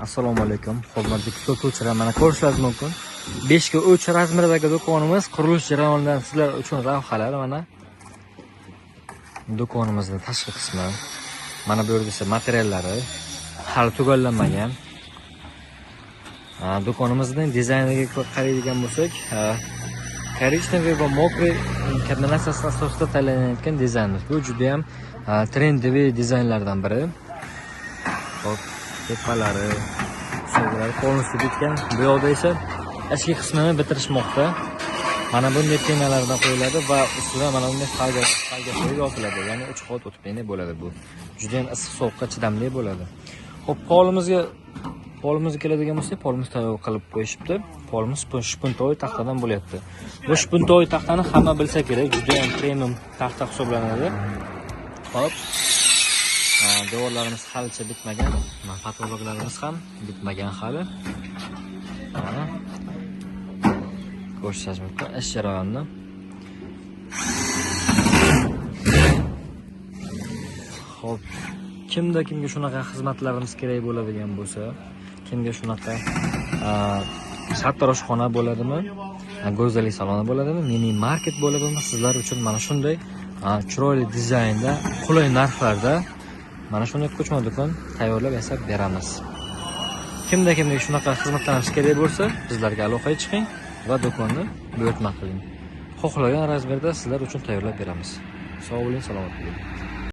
Assalomu alaykum. Hurmatli kuzatuvchilar, mana ko'rishingiz mumkin. 5 ga 3 razmerdagi do'konimiz qurilish jarayonidan sizlar uchun lavhalar mana. Do'konimizning tashqi qismi. Mana bu yerda esa materiallari hali tugallanmagan. Do'konimizning dizayniga qaraydigan bo'lsak, korичневый va mokriy kombinatsiyasi asosida tanlanayotgan dizaynimiz. Bu juda ham trendiy dizaynlardan biri. Hop, tepalari, so'glari polностью bitgan. Bu yoqda esa ichki qismini bitirishmoqda. Mana bunday penalardan qo'yiladi va ustida mana bunday falga qo'yib yopiladi. Ya'ni 3 qavat o'tib bo'ladi bu. Juda ham issiq sovuqqa chidamli bo'ladi. Hop, polimizga keladigan bo'lsak, polimiz tayyor qilib qo'yishibdi. Polimiz shpuntoy taxtadan bo'lyapti. Bu shpuntoy taxtani hamma bilsa kerak, juda ham premium taxta hisoblanadi. Hop. Devorlarimiz halicha bitmagan. Patologlarimiz ham bitmagan hali. Ko'rishingiz mumkin ish jarayonini. Xo'p, kimga shunaqa xizmatlarimiz kerak bo'ladigan bo'lsa, kimga shunaqa sartaroshxona bo'ladimi, go'zallik saloni bo'ladimi, mini market bo'ladimi, sizlar uchun mana shunday chiroyli dizaynda, qulay narxlarda mana shunday ko'chma do'kon tayyorlab yasab beramiz. Kimga shunaqa xizmatlarimiz kerak bo'lsa, bizlarga aloqaga chiqing va do'konni buyurtma qiling. Xohlagan razmerda sizlar uchun tayyorlab beramiz. Sog' bo'ling, salomat bo'ling.